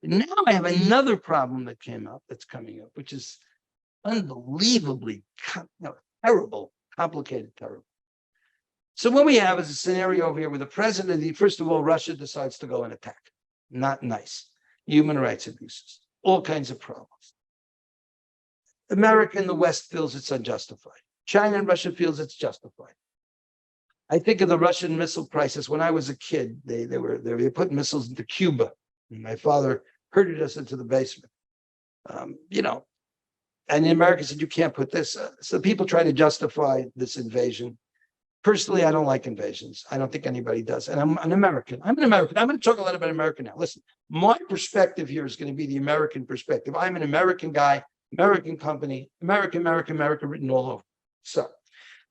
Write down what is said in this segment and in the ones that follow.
Now I have another problem that came up, that's coming up, which is unbelievably terrible, complicated, terrible. So what we have is a scenario over here where the president, first of all, Russia decides to go and attack. Not nice. Human rights abuses, all kinds of problems. America and the West feels it's unjustified. China and Russia feels it's justified. I think of the Russian missile crisis. When I was a kid, they put missiles into Cuba. And my father herded us into the basement. And the Americans said, you can't put this. So people try to justify this invasion. Personally, I don't like invasions. I don't think anybody does. And I'm an American. I'm an American. I'm going to talk a lot about America now. Listen, my perspective here is going to be the American perspective. I'm an American guy, American company, America written all over. So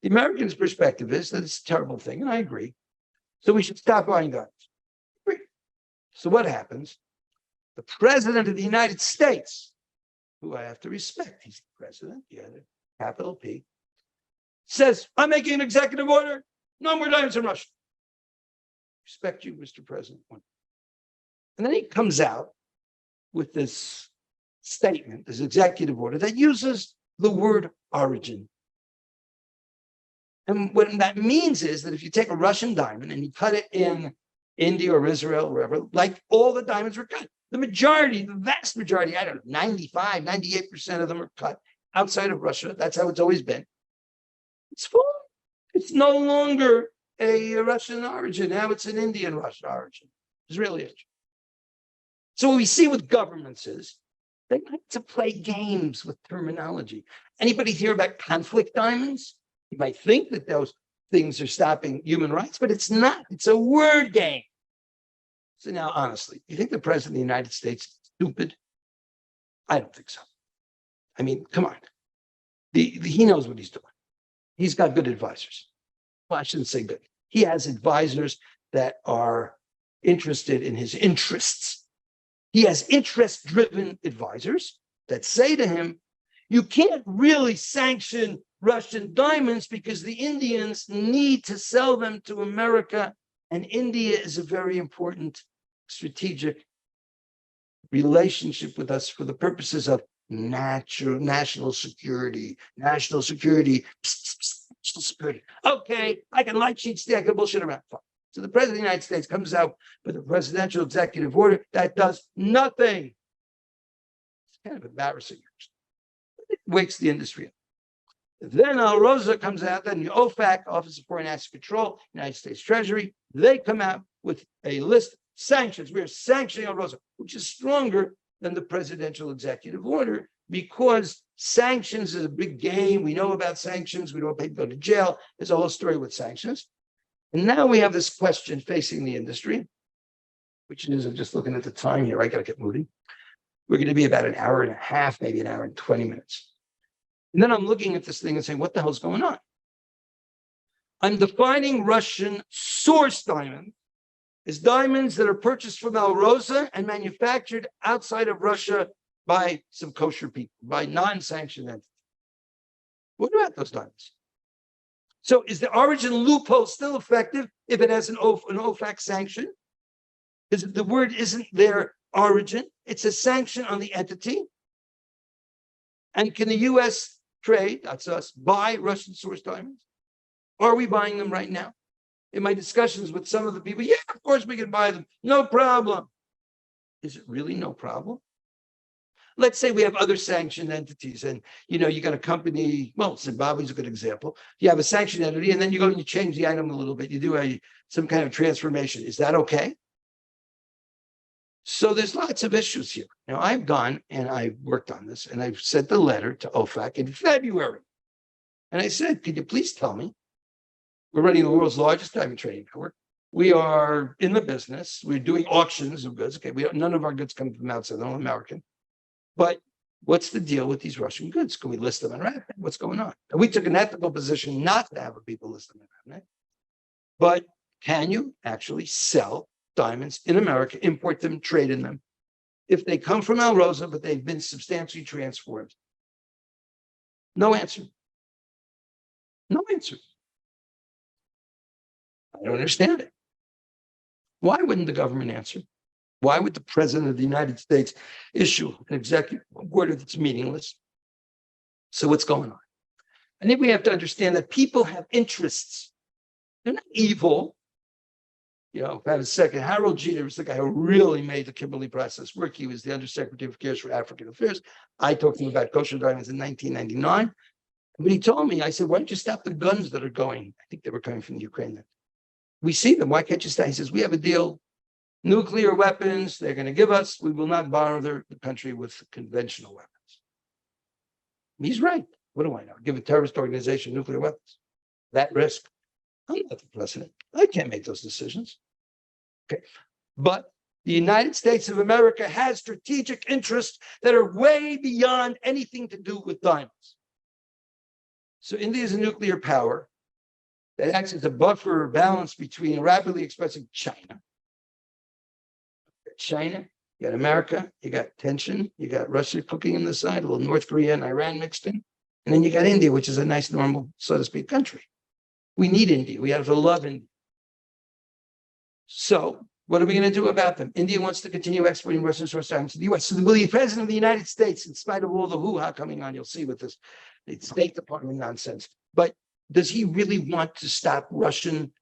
the American's perspective is that it's a terrible thing, and I agree. So we should stop buying guns. Agree. So what happens? The president of the United States, who I have to respect, he's the president, capital P, says, I'm making an executive order, no more diamonds in Russia. Respect you, Mr. President. And then he comes out with this statement, this executive order that uses the word origin. And what that means is that if you take a Russian diamond and you cut it in India or Israel, or wherever, like all the diamonds were cut, the vast majority, I don't know, 95, 98% of them are cut outside of Russia. That's how it's always been. It's full. It's no longer a Russian origin. Now it's an Indian Russian origin, Israeli origin. So what we see with governments is they like to play games with terminology. Anybody hear about conflict diamonds? You might think that those things are stopping human rights, but it's not. It's a word game. So now, honestly, you think the president of the United States is stupid? I don't think so. I mean, come on. He knows what he's doing. He's got good advisors. Well, I shouldn't say good. He has advisors that are interested in his interests. He has interest-driven advisors that say to him, you can't really sanction Russian diamonds because the Indians need to sell them to America, and India is a very important strategic relationship with us for the purposes of national security. Okay, I can light sheet stack and bullshit around. Fine. So the president of the United States comes out with a presidential executive order that does nothing. It's kind of embarrassing. It wakes the industry up. Then Al Rosa comes out, then the OFAC, Office of Foreign Assets Control, United States Treasury, they come out with a list of sanctions. We are sanctioning Al Rosa, which is stronger than the presidential executive order, because sanctions is a big game. We know about sanctions. We know people go to jail. There's a whole story with sanctions. And now we have this question facing the industry, which is, I'm just looking at the time here. I got to get moving. We're going to be about an hour and a half, maybe an hour and 20 minutes. And then I'm looking at this thing and saying, what the hell's going on? I'm defining Russian source diamonds as diamonds that are purchased from Al Rosa and manufactured outside of Russia by some kosher people, by non-sanctioned entities. What about those diamonds? So is the origin loophole still effective if it has an OFAC sanction? Because the word isn't their origin, it's a sanction on the entity. And can the U.S. trade, that's us, buy Russian source diamonds? Are we buying them right now? In my discussions with some of the people, yeah, of course we can buy them, no problem. Is it really no problem? Let's say we have other sanctioned entities and, you got a company, well, Zimbabwe's a good example. You have a sanctioned entity and then you go and you change the item a little bit. You do some kind of transformation. Is that okay? So there's lots of issues here. Now, I've gone and I've worked on this and I've sent the letter to OFAC in February. And I said, could you please tell me, we're running the world's largest diamond trading network. We are in the business. We're doing auctions of goods. Okay, none of our goods come from outside, they're all American. But what's the deal with these Russian goods? Can we list them in Rapaport? What's going on? And we took an ethical position not to have people list them in Rapaport. But can you actually sell diamonds in America, import them, trade in them, if they come from Al Rosa, but they've been substantially transformed? No answer. No answer. I don't understand it. Why wouldn't the government answer? Why would the president of the United States issue an executive order that's meaningless? So what's going on? I think we have to understand that people have interests. They're not evil. You know, if I have a second, Harold Jeter was the guy who really made the Kimberley process work. He was the Undersecretary of Affairs for African Affairs. I talked to him about kosher diamonds in 1999. But he told me, I said, why don't you stop the guns that are going? I think they were coming from the Ukraine then. We see them. Why can't you stop? He says, we have a deal. Nuclear weapons, they're going to give us. We will not bother the country with conventional weapons. He's right. What do I know? Give a terrorist organization nuclear weapons. That risk. I'm not the president. I can't make those decisions. Okay. But the United States of America has strategic interests that are way beyond anything to do with diamonds. So India is a nuclear power that acts as a buffer or balance between rapidly expressing China. China, you got America, you got tension, you got Russia cooking on the side, a little North Korea and Iran mixed in. And then you got India, which is a nice, normal, so to speak, country. We need India. We have to love India. So what are we going to do about them? India wants to continue exporting Russian source diamonds to the U.S. So the president of the United States, in spite of all the hoo-ha coming on, you'll see with this State Department nonsense. But does he really want to stop Russian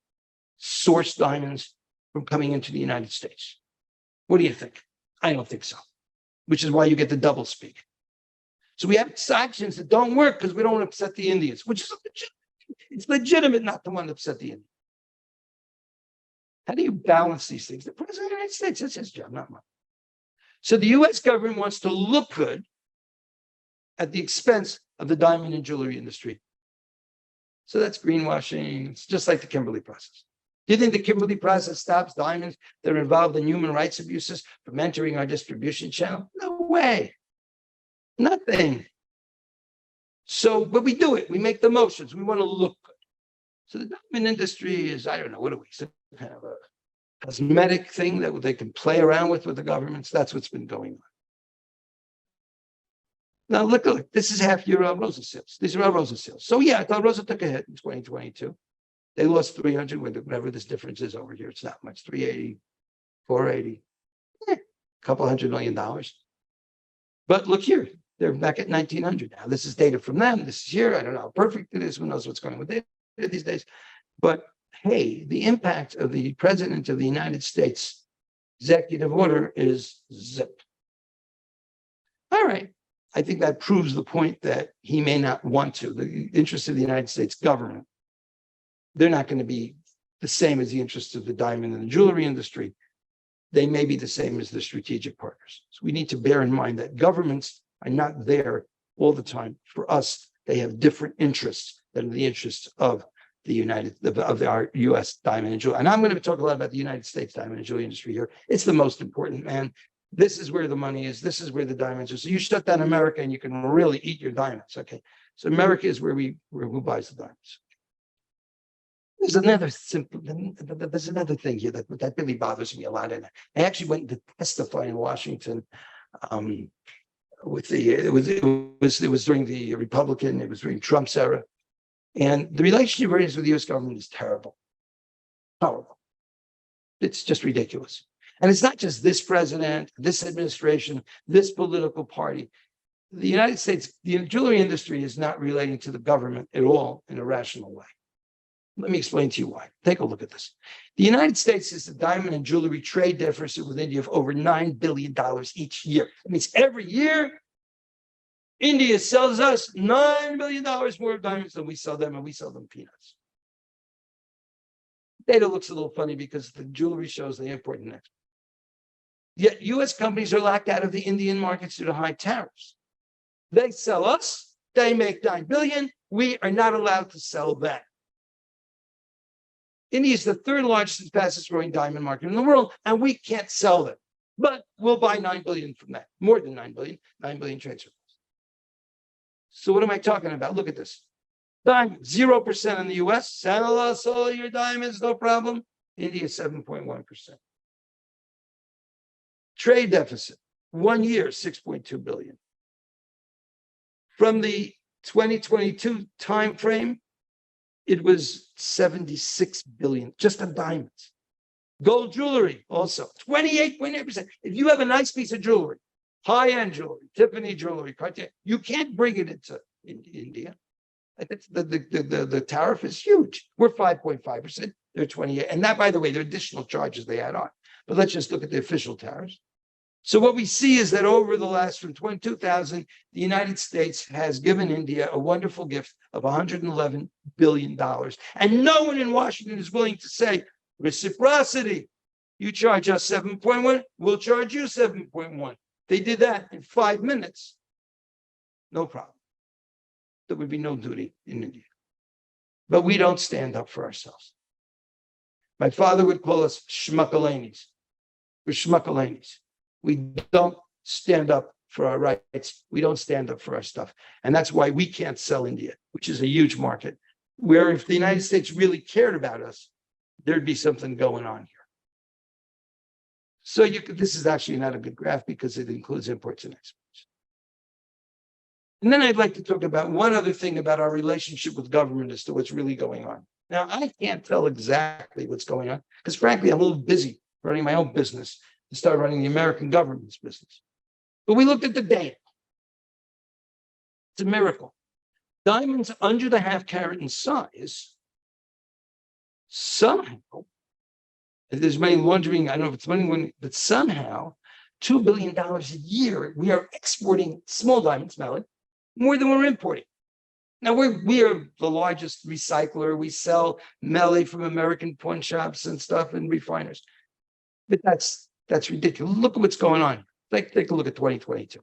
source diamonds from coming into the United States? What do you think? I don't think so, which is why you get the double speak. So we have sanctions that don't work because we don't want to upset the Indians, which is it's legitimate not to want to upset the Indians. How do you balance these things? The president of the United States, that's his job, not mine. So the U.S. government wants to look good at the expense of the diamond and jewelry industry. So that's greenwashing. It's just like the Kimberley process. Do you think the Kimberley process stops diamonds that are involved in human rights abuses from entering our distribution channel? No way. Nothing. So, but we do it. We make the motions. We want to look good. So the diamond industry is, I don't know, what are we? Some kind of a cosmetic thing that they can play around with the governments. That's what's been going on. Now, look, this is half year Rosa sales. These are all Rosa sales. So yeah, I thought Rosa took a hit in 2022. They lost 300, whatever this difference is over here. It's not much, 380, 480, a couple $100 million. But look here, they're back at 1900 now. This is data from them. This is here. I don't know how perfect it is. Who knows what's going on with data these days? But hey, the impact of the president of the United States executive order is zip. All right. I think that proves the point that he may not want to. The interests of the United States government, they're not going to be the same as the interests of the diamond and the jewelry industry. They may be the same as the strategic partners. So we need to bear in mind that governments are not there all the time. For us, they have different interests than the interests of our U.S. diamond and jewelry. And I'm going to talk a lot about the United States diamond and jewelry industry here. It's the most important, man. This is where the money is. This is where the diamonds are. So you shut down America and you can really eat your diamonds. Okay. So America is who buys the diamonds. There's another thing here that really bothers me a lot. And I actually went to testify in Washington it was during the Republican, it was during Trump's era. And the relationship with the US government is terrible. Horrible. It's just ridiculous. And it's not just this president, this administration, this political party. The United States, the jewelry industry is not relating to the government at all in a rational way. Let me explain to you why. Take a look at this. The United States has a diamond and jewelry trade deficit with India of over $9 billion each year. That means every year, India sells us $9 billion more of diamonds than we sell them, and we sell them peanuts. Data looks a little funny because the jewelry shows they import and export. Yet U.S. companies are locked out of the Indian markets due to high tariffs. They sell us, they make $9 billion, we are not allowed to sell them. India is the third largest and fastest growing diamond market in the world, and we can't sell them. But we'll buy $9 billion from that, more than $9 billion trade surplus. So what am I talking about? Look at this. Diamonds, 0% in the US. Sell us all your diamonds, no problem. India, 7.1%. Trade deficit, 1 year, 6.2 billion. From the 2022 timeframe, it was 76 billion just on diamonds. Gold jewelry also 28.8%. If you have a nice piece of jewelry, high-end jewelry, Tiffany jewelry, Cartier, you can't bring it into India. The tariff is huge. We're 5.5%. They're 28. And that, by the way, there are additional charges they add on. But let's just look at the official tariffs. So what we see is that over the last, from 2000, the United States has given India a wonderful gift of $111 billion. And no one in Washington is willing to say, reciprocity. You charge us 7.1, we'll charge you 7.1. They did that in 5 minutes. No problem. There would be no duty in India. But we don't stand up for ourselves. My father would call us schmuckalanis. We're schmuckalanis. We don't stand up for our rights. We don't stand up for our stuff. And that's why we can't sell India, which is a huge market, where if the United States really cared about us, there'd be something going on here. So this is actually not a good graph because it includes imports and exports. And then I'd like to talk about one other thing about our relationship with government as to what's really going on. Now, I can't tell exactly what's going on because, frankly, I'm a little busy running my own business to start running the American government's business. But we looked at the data. It's a miracle. Diamonds under the half carat in size, somehow, there's many wondering, I don't know if it's money, but somehow, $2 billion a year, we are exporting small diamonds, Melody, more than we're importing. Now, we are the largest recycler. We sell melee from American pawn shops and stuff and refiners. But that's ridiculous. Look at what's going on. Take a look at 2022.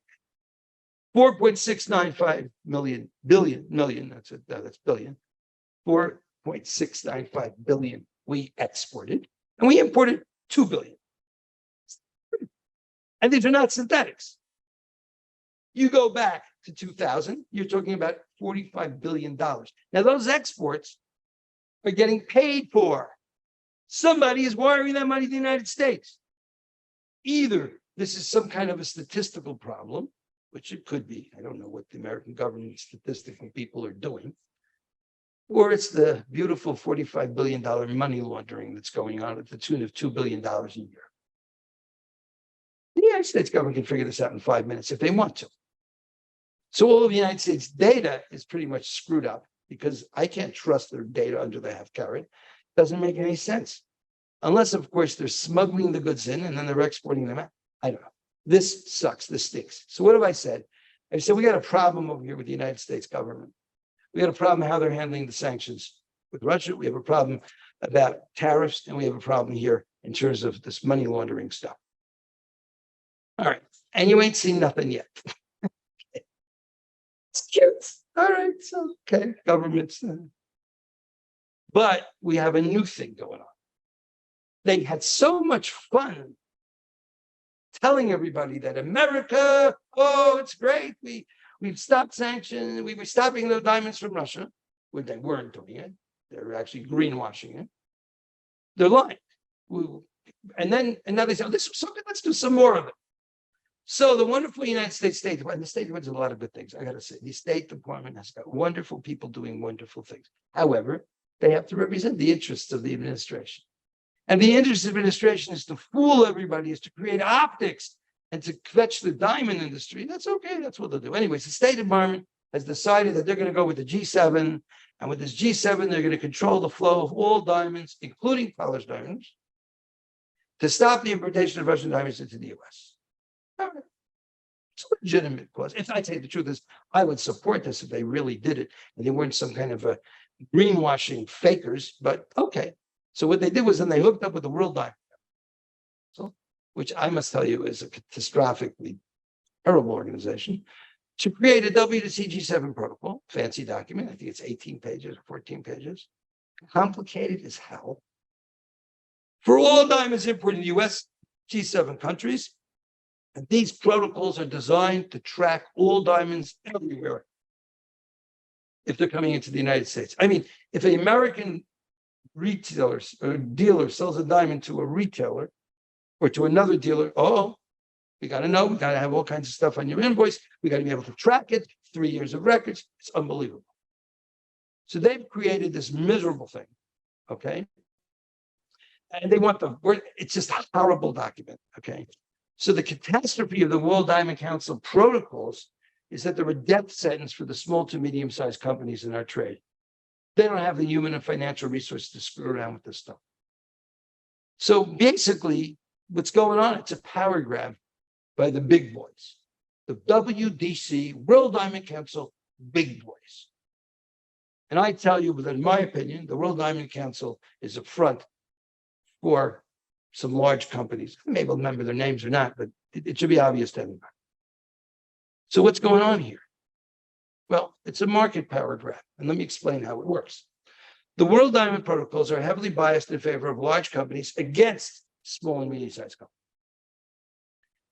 4.695 billion, that's billion. 4.695 billion we exported, and we imported 2 billion. And these are not synthetics. You go back to 2000, you're talking about $45 billion. Now, those exports are getting paid for. Somebody is wiring that money to the United States. Either this is some kind of a statistical problem, which it could be. I don't know what the American government statistical people are doing. Or it's the beautiful $45 billion money laundering that's going on at the tune of $2 billion a year. The United States government can figure this out in 5 minutes if they want to. So all of the United States data is pretty much screwed up because I can't trust their data under the half carat. Doesn't make any sense. Unless, of course, they're smuggling the goods in and then they're exporting them out. I don't know. This sucks. This stinks. So what have I said? I said, we got a problem over here with the United States government. We got a problem how they're handling the sanctions with Russia. We have a problem about tariffs, and we have a problem here in terms of this money laundering stuff. All right. And you ain't seen nothing yet. It's cute. All right. So, okay. Governments. But we have a new thing going on. They had so much fun telling everybody that America, oh, it's great. We've stopped sanctions. We were stopping the diamonds from Russia. Well, they weren't doing it. They're actually greenwashing it. They're lying. And now they say, oh, this was so good. Let's do some more of it. So the wonderful United States State Department, the State Department does a lot of good things. I got to say, the State Department has got wonderful people doing wonderful things. However, they have to represent the interests of the administration. And the interest of the administration is to fool everybody, is to create optics and to fetch the diamond industry. That's okay. That's what they'll do. Anyways, the State Department has decided that they're going to go with the G7. And with this G7, they're going to control the flow of all diamonds, including polished diamonds, to stop the importation of Russian diamonds into the U.S. All right. It's a legitimate cause. If I tell you the truth is, I would support this if they really did it and they weren't some kind of a greenwashing fakers, but okay. So what they did was then they hooked up with the World Diamond Council, which I must tell you is a catastrophically terrible organization, to create a WCG7 protocol, fancy document. I think it's 18 pages or 14 pages, complicated as hell. For all diamonds imported in the U.S., G7 countries, and these protocols are designed to track all diamonds everywhere if they're coming into the United States. I mean, if an American retailer or dealer sells a diamond to a retailer or to another dealer, we got to know, we got to have all kinds of stuff on your invoice. We got to be able to track it, 3 years of records. It's unbelievable. So they've created this miserable thing, okay? And they want it's just a horrible document. Okay. So the catastrophe of the World Diamond Council protocols is that they're a death sentence for the small to medium-sized companies in our trade. They don't have the human and financial resources to screw around with this stuff. So basically, what's going on, it's a power grab by the big boys. The WDC, World Diamond Council, big boys. And I tell you that in my opinion, the World Diamond Council is a front for some large companies. I may remember their names or not, but it should be obvious to everybody. So what's going on here? Well, it's a market power grab. And let me explain how it works. The World Diamond Protocols are heavily biased in favor of large companies against small and medium-sized companies.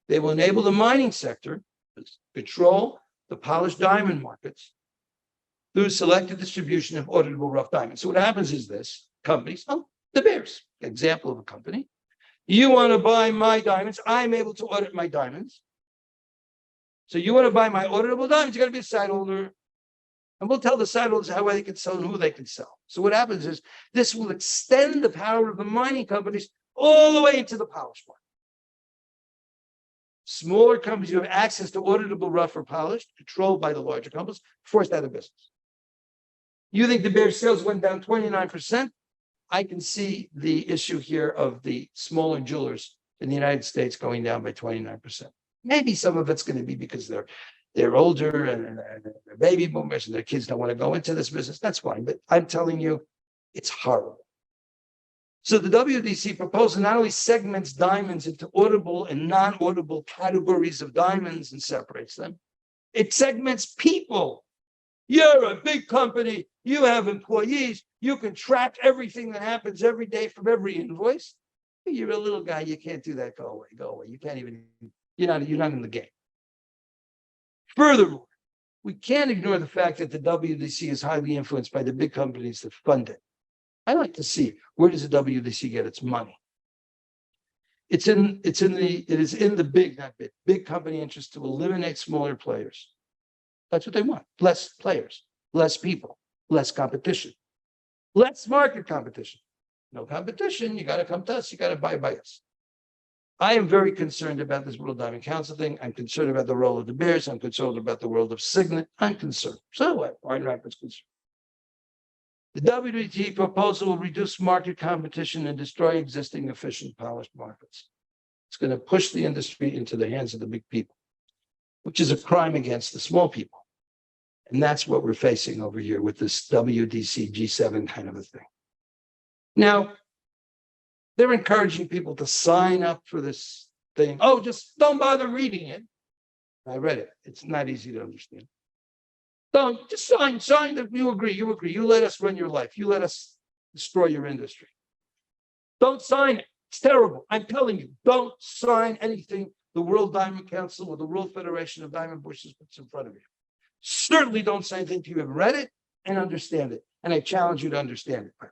They will enable the mining sector to control the polished diamond markets through selective distribution of auditable rough diamonds. So what happens is this, companies, the Bears, example of a company. You want to buy my diamonds, I'm able to audit my diamonds. So you want to buy my auditable diamonds, you got to be a side holder. And we'll tell the side holders how they can sell and who they can sell. So what happens is this will extend the power of the mining companies all the way into the polished market. Smaller companies who have access to auditable rough or polished, controlled by the larger companies, forced out of business. You think the Bears sales went down 29%? I can see the issue here of the smaller jewelers in the United States going down by 29%. Maybe some of it's going to be because they're older and they're baby boomers and their kids don't want to go into this business. That's fine. But I'm telling you, it's horrible. So the WDC proposal not only segments diamonds into auditable and non-auditable categories of diamonds and separates them, it segments people. You're a big company. You have employees. You can track everything that happens every day from every invoice. You're a little guy. You can't do that. Go away. Go away. You can't even, you're not in the game. Furthermore, we can't ignore the fact that the WDC is highly influenced by the big companies that fund it. I like to see, where does the WDC get its money? It is in the big company interest to eliminate smaller players. That's what they want. Less players, less people, less competition, less market competition. No competition, you got to come to us, you got to buy by us. I am very concerned about this World Diamond Council thing. I'm concerned about the role of the Bears. I'm concerned about the world of Signet. I'm concerned. So what? Warren Rappaport's concerned. The WDT proposal will reduce market competition and destroy existing efficient polished markets. It's going to push the industry into the hands of the big people, which is a crime against the small people. And that's what we're facing over here with this WDC G7 kind of a thing. Now, they're encouraging people to sign up for this thing. Oh, just don't bother reading it. I read it. It's not easy to understand. Don't just sign that you agree. You let us run your life. You let us destroy your industry. Don't sign it. It's terrible. I'm telling you, don't sign anything the World Diamond Council or the World Federation of Diamond Bushers puts in front of you. Certainly don't sign anything until you have read it and understand it. And I challenge you to understand it, by the way.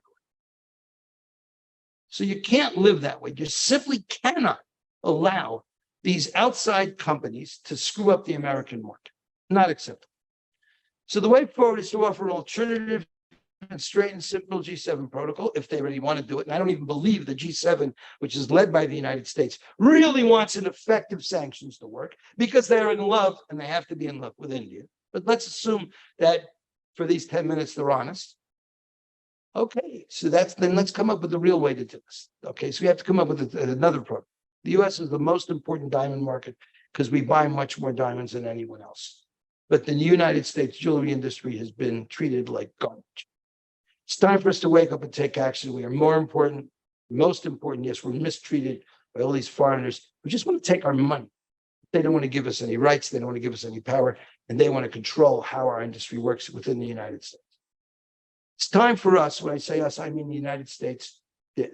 So you can't live that way. You simply cannot allow these outside companies to screw up the American market. Not acceptable. So the way forward is to offer an alternative and straight and simple G7 protocol if they really want to do it. And I don't even believe the G7, which is led by the United States, really wants an effective sanctions to work because they're in love and they have to be in love with India. But let's assume that for these 10 minutes, they're honest. Okay, so then let's come up with the real way to do this. Okay, so we have to come up with another program. The US is the most important diamond market because we buy much more diamonds than anyone else. But the United States jewelry industry has been treated like garbage. It's time for us to wake up and take action. We are more important, most important. Yes, we're mistreated by all these foreigners who just want to take our money. They don't want to give us any rights. They don't want to give us any power. And they want to control how our industry works within the United States. It's time for us, when I say us, I mean the United States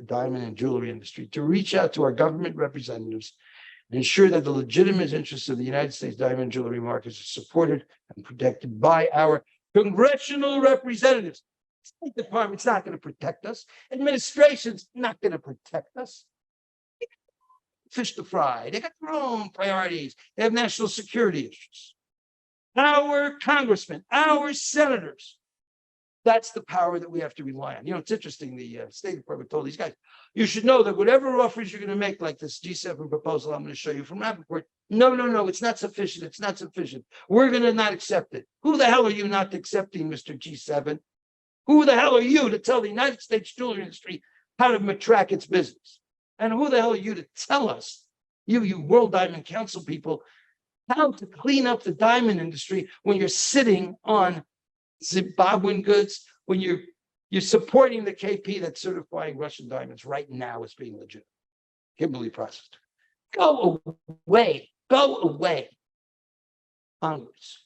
diamond and jewelry industry, to reach out to our government representatives and ensure that the legitimate interests of the United States diamond and jewelry markets are supported and protected by our congressional representatives. State Department's not going to protect us. Administration's not going to protect us. Fish to fry. They got their own priorities. They have national security issues. Our congressmen, our senators, That's the power that we have to rely on. It's interesting. The State Department told these guys, you should know that whatever offers you're going to make, like this G7 proposal I'm going to show you from Rapaport, no, it's not sufficient. It's not sufficient. We're going to not accept it. Who the hell are you not accepting, Mr. G7? Who the hell are you to tell the United States jewelry industry how to track its business? And who the hell are you to tell us, you World Diamond Council people, how to clean up the diamond industry when you're sitting on Zimbabwean goods, when you're supporting the KP that's certifying Russian diamonds right now as being legitimate, Kimberly processed. Go away, onwards.